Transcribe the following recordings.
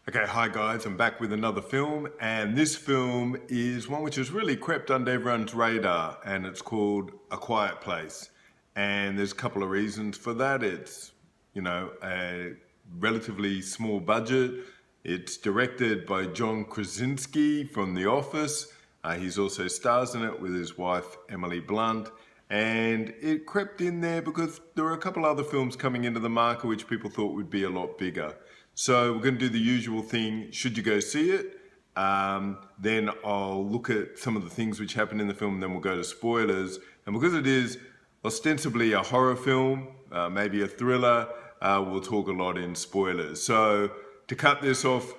Okay, hi guys, I'm back with another film, and this film is one which has really crept under everyone's radar, and it's called A Quiet Place. And there's a couple of reasons for that. It's, a relatively small budget. It's directed by John Krasinski from The Office. He's also stars in it with his wife, Emily Blunt. And it crept in there because there were a couple other films coming into the market which people thought would be a lot bigger. So we're going to do the usual thing. Should you go see it? Then I'll look at some of the things which happen in the film, and then we'll go to spoilers. And because it is ostensibly a horror film, maybe a thriller, we'll talk a lot in spoilers. So to cut this off,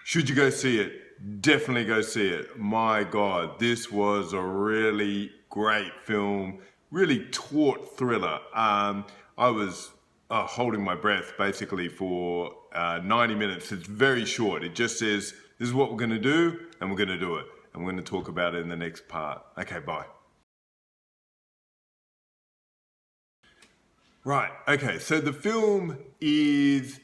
should you go see it? Definitely go see it. My God, this was a really great film, really taut thriller. I was holding my breath basically for 90 minutes. It's very short. It just says, this is what we're going to do, and we're going to do it. And we're going to talk about it in the next part. Okay, bye. Right, okay, so the film is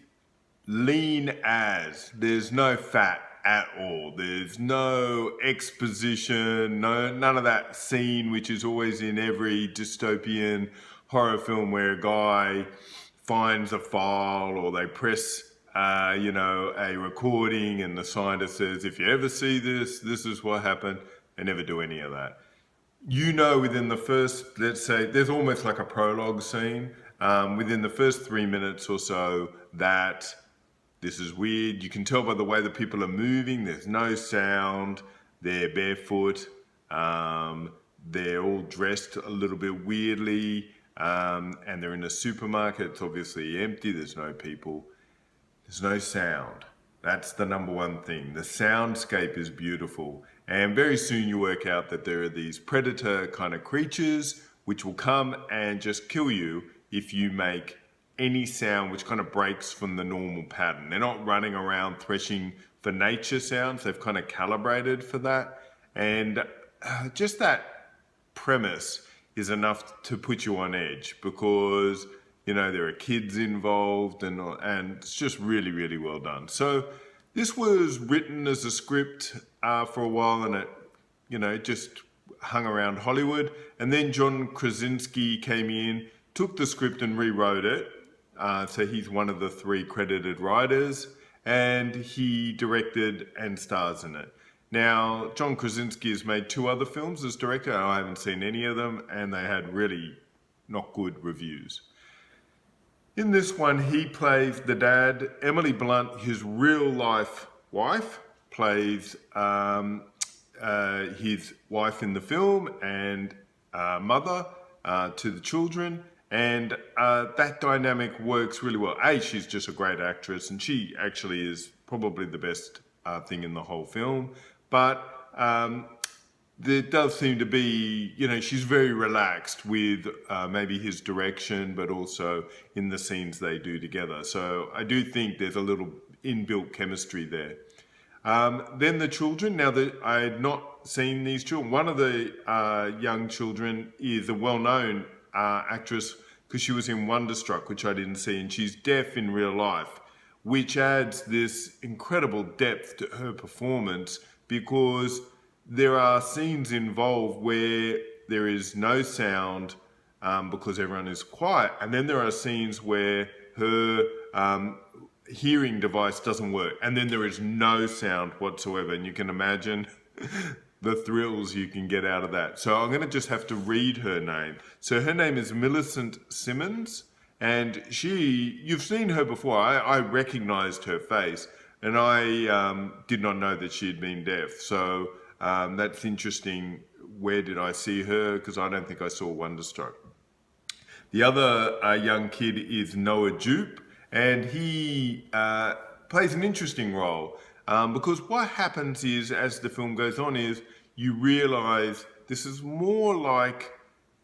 lean as. There's no fat at all. There's no exposition, none of that scene which is always in every dystopian horror film where a guy finds a file or they press a recording and the scientist says, if you ever see this, this is what happened. They never do any of that. Within the first, let's say, there's almost like a prologue scene, within the first 3 minutes or so that this is weird. You can tell by the way that people are moving. There's no sound. They're barefoot. They're all dressed a little bit weirdly. And they're in a supermarket. It's obviously empty. There's no people. There's no sound. That's the number one thing. The soundscape is beautiful. And very soon you work out that there are these predator kind of creatures which will come and just kill you if you make any sound which kind of breaks from the normal pattern. They're not running around threshing for nature sounds. They've kind of calibrated for that. And just that premise is enough to put you on edge because, there are kids involved and it's just really, really well done. So this was written as a script for a while, and it just hung around Hollywood. And then John Krasinski came in, took the script and rewrote it. So he's one of the 3 credited writers, and he directed and stars in it. Now, John Krasinski has made 2 other films as director. I haven't seen any of them, and they had really not good reviews. In this one, he plays the dad. Emily Blunt, his real-life wife, plays his wife in the film and mother to the children. And that dynamic works really well. She's just a great actress, and she actually is probably the best thing in the whole film. But there does seem to be, she's very relaxed with maybe his direction, but also in the scenes they do together. So I do think there's a little inbuilt chemistry there. Then the children, now that I had not seen these children, one of the young children is a well-known actress because she was in Wonderstruck, which I didn't see, and she's deaf in real life, which adds this incredible depth to her performance because there are scenes involved where there is no sound because everyone is quiet, and then there are scenes where her hearing device doesn't work, and then there is no sound whatsoever, and you can imagine the thrills you can get out of that. So I'm going to just have to read her name. So her name is Millicent Simmons, and you've seen her before. I recognized her face, and I did not know that she had been deaf. So that's interesting. Where did I see her? Because I don't think I saw Wonderstruck. The other young kid is Noah Jupe, and he plays an interesting role. Because what happens is, as the film goes on, is you realize this is more like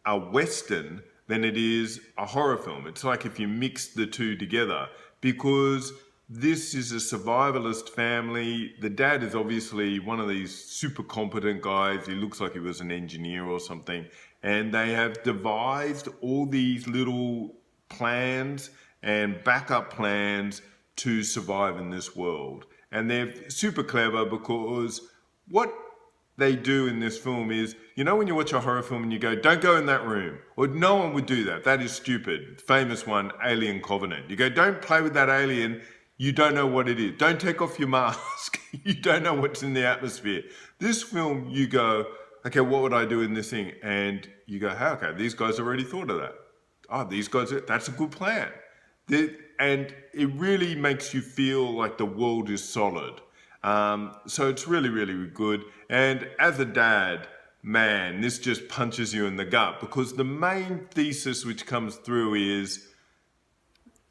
a Western than it is a horror film. It's like if you mix the two together, because this is a survivalist family. The dad is obviously one of these super competent guys. He looks like he was an engineer or something. And they have devised all these little plans and backup plans to survive in this world. And they're super clever because what they do in this film is, you know, when you watch a horror film and you go, don't go in that room, or no one would do that. That is stupid. Famous one, Alien Covenant. You go, don't play with that alien. You don't know what it is. Don't take off your mask. You don't know what's in the atmosphere. This film, you go, okay, what would I do in this thing? And you go, hey, okay, these guys already thought of that. Oh, these guys, that's a good plan. And it really makes you feel like the world is solid. So it's really, really good. And as a dad, man, this just punches you in the gut, because the main thesis which comes through is,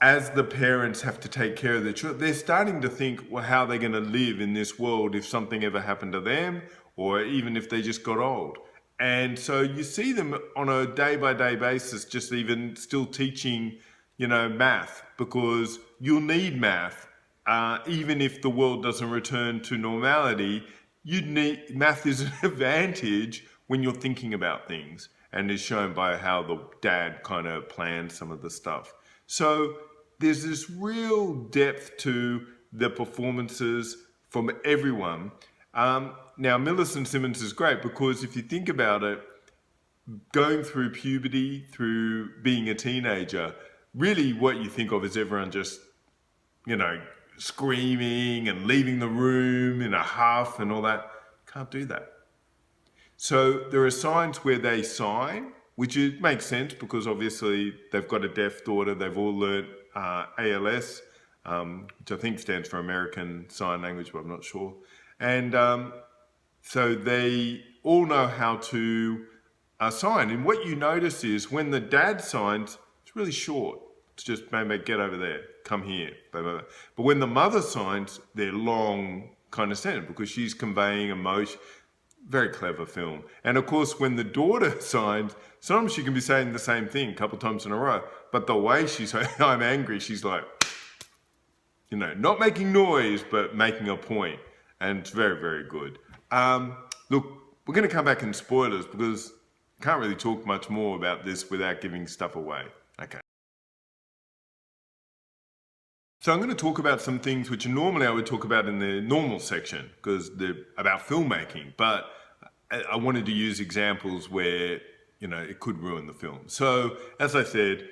as the parents have to take care of their children, they're starting to think, well, how they're going to live in this world if something ever happened to them, or even if they just got old. And so you see them on a day-by-day basis, just even still teaching, you know, math, because you'll need math. Even if the world doesn't return to normality, math is an advantage when you're thinking about things, and is shown by how the dad kind of plans some of the stuff. So there's this real depth to the performances from everyone. Now, Millicent Simmons is great because if you think about it, going through puberty, through being a teenager, really what you think of is everyone just, you know, screaming and leaving the room in a huff and all that. Can't do that. So there are signs where they sign, which makes sense because obviously they've got a deaf daughter. They've all learnt ALS, which I think stands for American Sign Language, but I'm not sure. And so they all know how to sign. And what you notice is when the dad signs, it's really short. It's just, maybe get over there, come here, blah, blah, blah. But when the mother signs, they're long kind of sentence because she's conveying emotion. Very clever film. And of course, when the daughter signs, sometimes she can be saying the same thing a couple of times in a row, but the way she's saying, I'm angry, she's like, you know, not making noise, but making a point. And it's very, very good. Look, we're going to come back in spoilers because I can't really talk much more about this without giving stuff away. Okay. So I'm going to talk about some things which normally I would talk about in the normal section because they're about filmmaking, but I wanted to use examples where, you know, it could ruin the film. So as I said,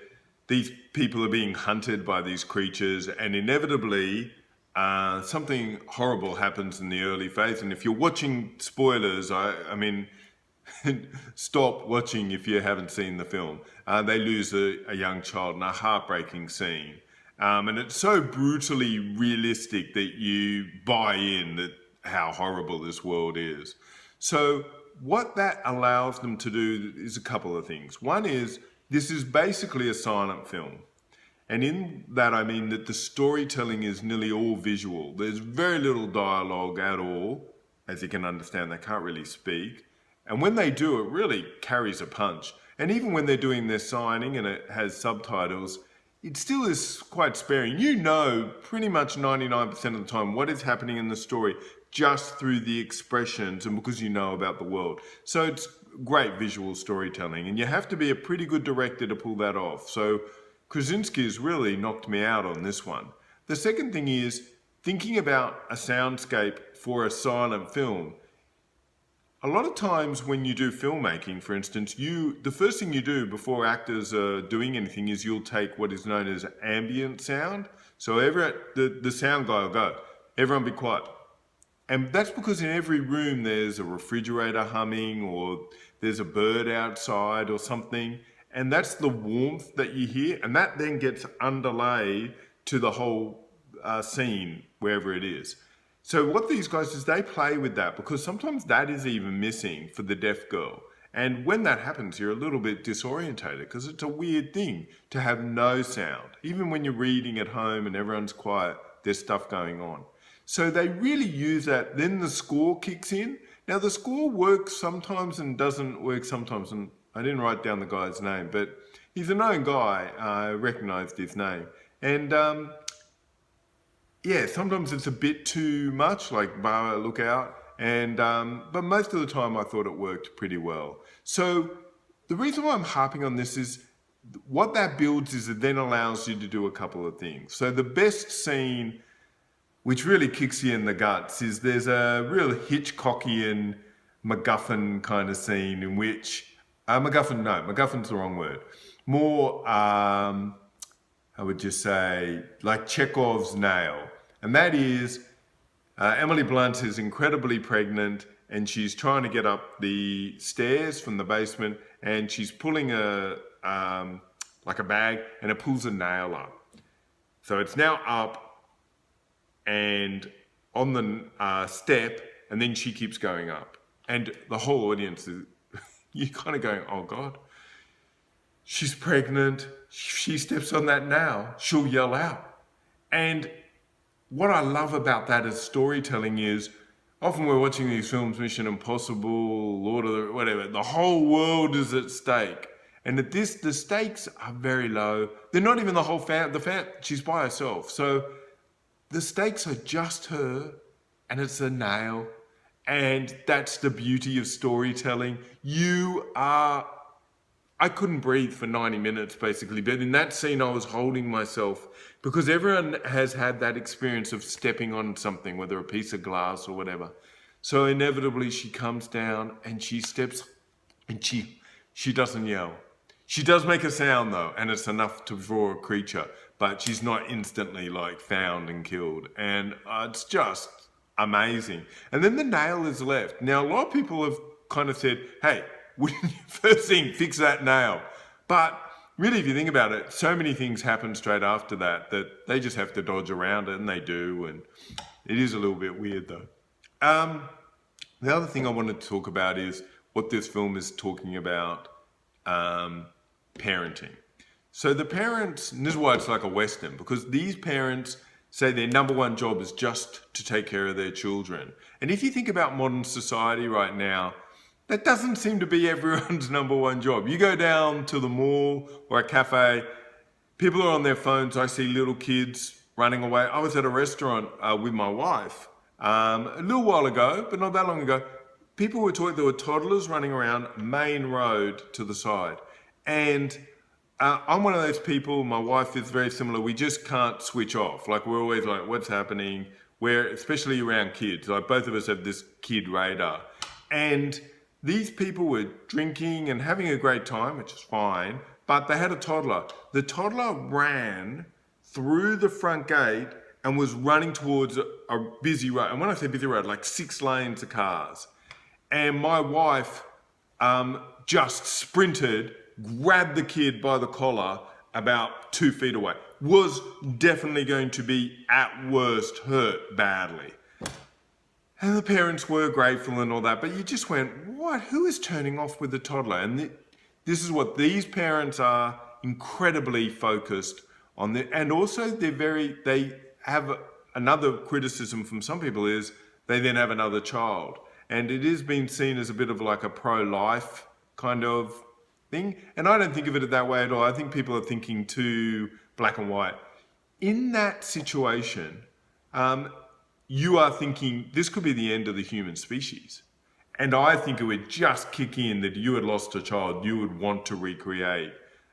these people are being hunted by these creatures, and inevitably something horrible happens in the early phase. And if you're watching spoilers, I mean, stop watching if you haven't seen the film. They lose a young child in a heartbreaking scene. And it's so brutally realistic that you buy in that how horrible this world is. So what that allows them to do is a couple of things. One is, this is basically a silent film. And in that, I mean that the storytelling is nearly all visual. There's very little dialogue at all. As you can understand, they can't really speak. And when they do, it really carries a punch. And even when they're doing their signing and it has subtitles, it still is quite sparing. You know pretty much 99% of the time what is happening in the story just through the expressions and because you know about the world. So it's great visual storytelling, and you have to be a pretty good director to pull that off. So Krasinski has really knocked me out on this one. The second thing is thinking about a soundscape for a silent film. A lot of times when you do filmmaking, for instance, the first thing you do before actors are doing anything is you'll take what is known as ambient sound. So the sound guy will go, everyone be quiet. And that's because in every room there's a refrigerator humming or there's a bird outside or something. And that's the warmth that you hear. And that then gets underlaid to the whole scene, wherever it is. So what these guys do is they play with that because sometimes that is even missing for the deaf girl. And when that happens, you're a little bit disorientated because it's a weird thing to have no sound. Even when you're reading at home and everyone's quiet, there's stuff going on. So they really use that. Then the score kicks in. Now the score works sometimes and doesn't work sometimes. And I didn't write down the guy's name, but he's a known guy. I recognized his name. And yeah, sometimes it's a bit too much, like Bar Look Out. And but most of the time I thought it worked pretty well. So the reason why I'm harping on this is what that builds is it then allows you to do a couple of things. So the best scene, which really kicks you in the guts, is there's a real Hitchcockian MacGuffin kind of scene in which MacGuffin's the wrong word. More, I would just say, like Chekhov's nail. And that is, Emily Blunt is incredibly pregnant and she's trying to get up the stairs from the basement and she's pulling like a bag and it pulls a nail up. So it's now up and on the step, and then she keeps going up. And the whole audience is, you're kind of going, oh God, she's pregnant. She steps on that nail, she'll yell out. And what I love about that as storytelling is, often we're watching these films, Mission Impossible, Lord of the, whatever, the whole world is at stake. And at this, the stakes are very low. They're not even the whole she's by herself. So the stakes are just her, and it's a nail. And that's the beauty of storytelling. I couldn't breathe for 90 minutes basically, but in that scene I was holding myself because everyone has had that experience of stepping on something, whether a piece of glass or whatever. So inevitably she comes down and she steps and she doesn't yell. She does make a sound though, and it's enough to draw a creature, but she's not instantly like found and killed. And it's just amazing. And then the nail is left. Now, a lot of people have kind of said, hey, wouldn't you first thing fix that nail? But really, if you think about it, so many things happen straight after that they just have to dodge around it, and they do. And it is a little bit weird though. The other thing I wanted to talk about is what this film is talking about, parenting. So the parents, and this is why it's like a Western, because these parents say their number one job is just to take care of their children. And if you think about modern society right now, that doesn't seem to be everyone's number one job. You go down to the mall or a cafe, people are on their phones. I see little kids running away. I was at a restaurant with my wife a little while ago, but not that long ago. People were talking, there were toddlers running around main road to the side. And I'm one of those people, my wife is very similar, we just can't switch off. Like we're always like, what's happening? We're, especially around kids, like both of us have this kid radar. And these people were drinking and having a great time, which is fine, but they had a toddler. The toddler ran through the front gate and was running towards a busy road. And when I say busy road, like 6 lanes of cars. And my wife just sprinted, grabbed the kid by the collar about 2 feet away. Was definitely going to be, at worst, hurt badly. And the parents were grateful and all that, but you just went, what? Who is turning off with the toddler? And this is what these parents are, incredibly focused on. And also they have another criticism from some people is they then have another child. And it is being seen as a bit of like a pro-life kind of thing. And I don't think of it that way at all. I think people are thinking too black and white. In that situation, you are thinking this could be the end of the human species. And I think it would just kick in that you had lost a child, you would want to recreate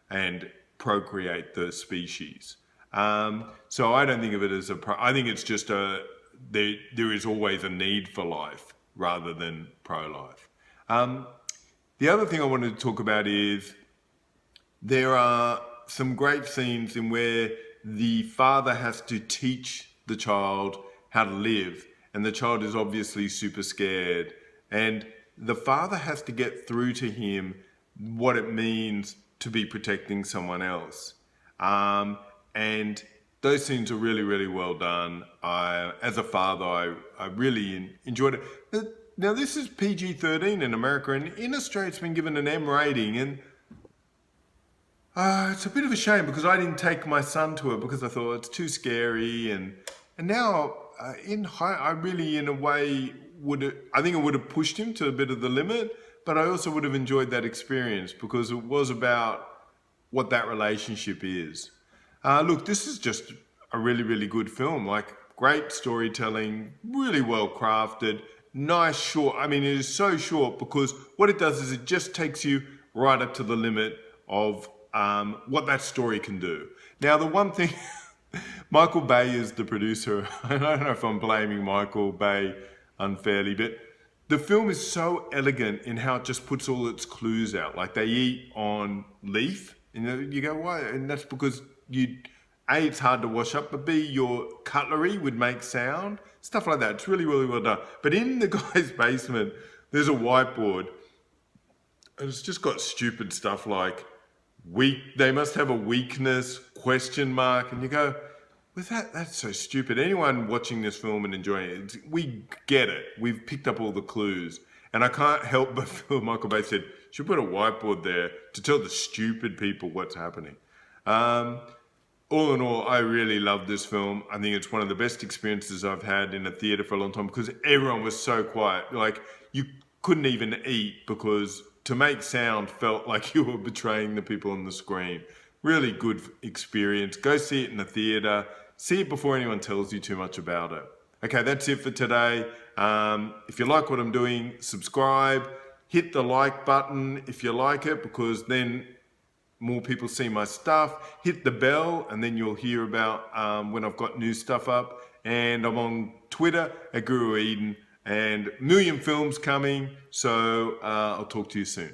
and procreate the species. So I don't think of it as I think it's just there is always a need for life rather than pro-life. The other thing I wanted to talk about is there are some great scenes in where the father has to teach the child how to live, and the child is obviously super scared, and the father has to get through to him what it means to be protecting someone else. And those scenes are really, really well done. As a father, I really enjoyed it. Now, this is PG-13 in America, and in Australia it's been given an M rating, and it's a bit of a shame because I didn't take my son to it because I thought it's too scary, and now I really, in a way, I think it would have pushed him to a bit of the limit, but I also would have enjoyed that experience because it was about what that relationship is. Look, this is just a really, really good film, like great storytelling, really well crafted, nice short. I mean, it is so short because what it does is it just takes you right up to the limit of what that story can do. Now, the one thing, Michael Bay is the producer. I don't know if I'm blaming Michael Bay unfairly, but the film is so elegant in how it just puts all its clues out. Like they eat on leaf, and you go, why? And that's because A, it's hard to wash up, but B, your cutlery would make sound, stuff like that. It's really, really well done. But in the guy's basement, there's a whiteboard, and it's just got stupid stuff like, they must have a weakness, question mark, and you go, with that's so stupid. Anyone watching this film and enjoying it, we get it. We've picked up all the clues. And I can't help but feel Michael Bay said, should put a whiteboard there to tell the stupid people what's happening. All in all, I really love this film. I think it's one of the best experiences I've had in a theater for a long time because everyone was so quiet. Like, you couldn't even eat because to make sound felt like you were betraying the people on the screen. Really good experience. Go see it in the theater. See it before anyone tells you too much about it. Okay, that's it for today. If you like what I'm doing, subscribe. Hit the like button if you like it, because then more people see my stuff. Hit the bell and then you'll hear about when I've got new stuff up. And I'm on Twitter at Guru Eden, and a million films coming. So I'll talk to you soon.